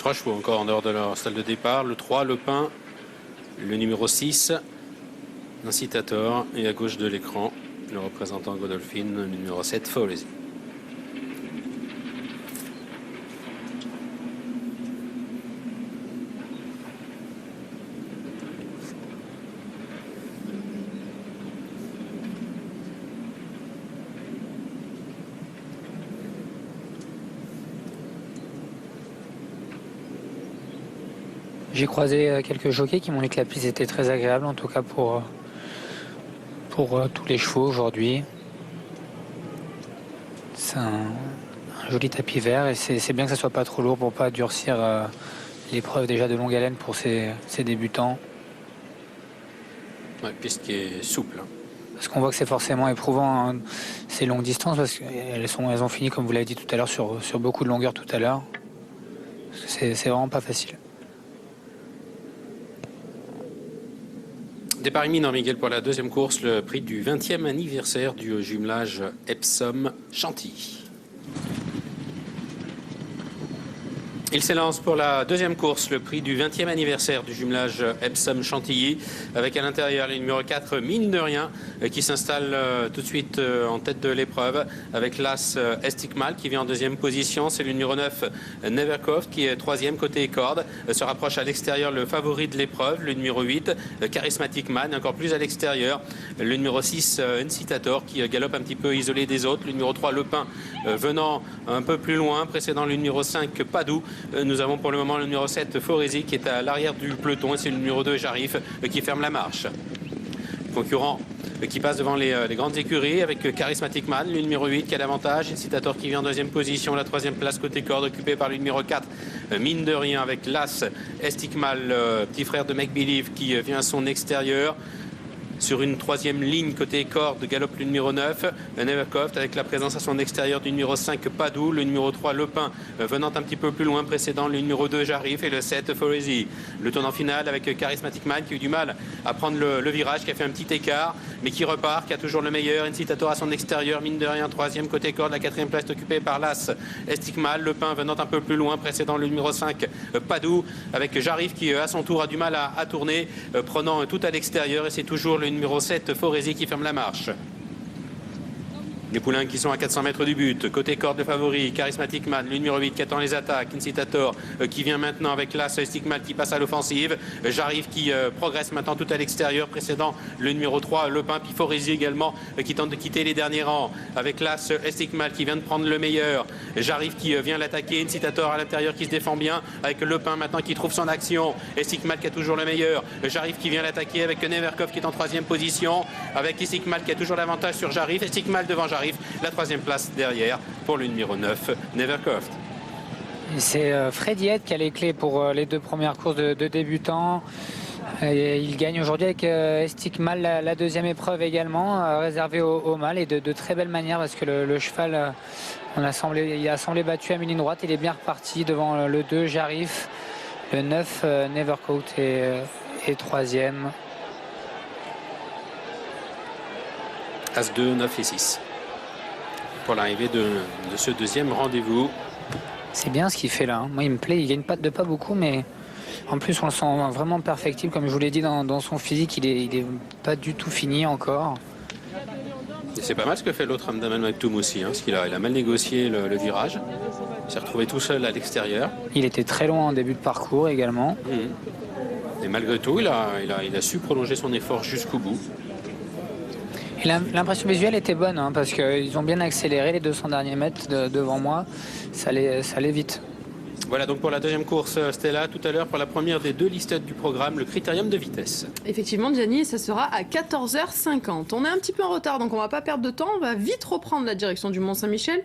3 chevaux encore en dehors de leur salle de départ. Le 3, Le Pin. Le numéro 6, Incitator. Et à gauche de l'écran, le représentant Godolphin, le numéro 7, Foresy. J'ai croisé quelques jockeys qui m'ont dit que la piste était très agréable, en tout cas pour tous les chevaux aujourd'hui. C'est un joli tapis vert et c'est bien que ça soit pas trop lourd pour pas durcir l'épreuve déjà de longue haleine pour ces débutants. Ouais, piste qui est souple. Parce qu'on voit que c'est forcément éprouvant, hein, ces longues distances, parce qu'elles ont fini, comme vous l'avez dit tout à l'heure, sur beaucoup de longueur tout à l'heure. C'est vraiment pas facile. Départ imminent, Miguel, pour la deuxième course, le prix du 20e anniversaire du jumelage Epsom Chantilly. Il s'élance pour la deuxième course, le prix du 20e anniversaire du jumelage Epsom Chantilly, avec à l'intérieur le numéro 4, Mine de Rien, qui s'installe tout de suite en tête de l'épreuve, avec l'As Estigmal qui vient en deuxième position. C'est le numéro 9, Nevercoft, qui est troisième côté corde. Se rapproche à l'extérieur le favori de l'épreuve, le numéro 8, Charismatic Man, encore plus à l'extérieur. Le numéro 6, Incitator, qui galope un petit peu isolé des autres. Le numéro 3, Le Pin, venant un peu plus loin, précédant le numéro 5, Padoue. Nous avons pour le moment le numéro 7, Foresy, qui est à l'arrière du peloton. Et c'est le numéro 2, Jarif, qui ferme la marche. Concurrent qui passe devant les grandes écuries avec Charismatic Man, le numéro 8 qui a l'avantage. Incitator qui vient en deuxième position. La troisième place côté corde occupée par le numéro 4, Mine de Rien, avec l'As Estigmal, petit frère de Make Believe, qui vient à son extérieur. Sur une troisième ligne côté corde, galope le numéro 9, Nevercoft, avec la présence à son extérieur du numéro 5, Padoue, le numéro 3, Le Pin, venant un petit peu plus loin, précédant le numéro 2, Jarif, et le 7, Foresy. Le tournant final avec Charismatic Man, qui a eu du mal à prendre le virage, qui a fait un petit écart, mais qui repart, qui a toujours le meilleur. Incitator à son extérieur, Mine de Rien, troisième côté corde, la quatrième place est occupée par l'As Estigmal, Le Pin venant un peu plus loin, précédant le numéro 5, Padoue, avec Jarif qui à son tour a du mal à tourner, prenant tout à l'extérieur, et c'est toujours le numéro 7, Foresy, qui ferme la marche. Les poulains qui sont à 400 mètres du but. Côté corde de favori, Charismatic Man, le numéro 8 qui attend les attaques. Incitator qui vient maintenant avec l'As Estigmal qui passe à l'offensive. Jarif qui progresse maintenant tout à l'extérieur, précédant le numéro 3, Le Pin, puis Foresy également qui tente de quitter les derniers rangs. Avec l'As Estigmal qui vient de prendre le meilleur. Jarif qui vient l'attaquer. Incitator à l'intérieur qui se défend bien. Avec Le Pin maintenant qui trouve son action. Estigmal qui a toujours le meilleur. Jarif qui vient l'attaquer avec Nevercoft qui est en troisième position. Avec Estigmal qui a toujours l'avantage sur Jarif. Estigmal devant Jarif. La troisième place derrière pour le numéro 9, Nevercoft. C'est Freddy Head qui a les clés pour les deux premières courses de débutants. Et il gagne aujourd'hui avec Estigmal la deuxième épreuve également, réservée au mâle, et de très belle manière, parce que le cheval il a semblé battu à mi-ligne droite. Il est bien reparti devant le 2, Jarif, le 9, Nevercoft et troisième. As 2, 9 et 6. Pour l'arrivée de ce deuxième rendez-vous. C'est bien ce qu'il fait là, hein. Moi il me plaît, il gagne de pas beaucoup, mais en plus on le sent vraiment perfectible, comme je vous l'ai dit, dans son physique, il est pas du tout fini encore. Et c'est pas mal ce que fait l'autre Amdaman Maktoum aussi, hein, parce qu'il a mal négocié le virage. Il s'est retrouvé tout seul à l'extérieur. Il était très loin en début de parcours également. Et malgré tout, il a su prolonger son effort jusqu'au bout. Et l'impression visuelle était bonne, hein, parce qu'ils ont bien accéléré les 200 derniers mètres devant moi. Ça allait vite. Voilà donc pour la deuxième course, Stella, tout à l'heure pour la première des deux listes du programme, le critérium de vitesse. Effectivement, Gianni, ça sera à 14h50. On est un petit peu en retard, donc on ne va pas perdre de temps. On va vite reprendre la direction du Mont-Saint-Michel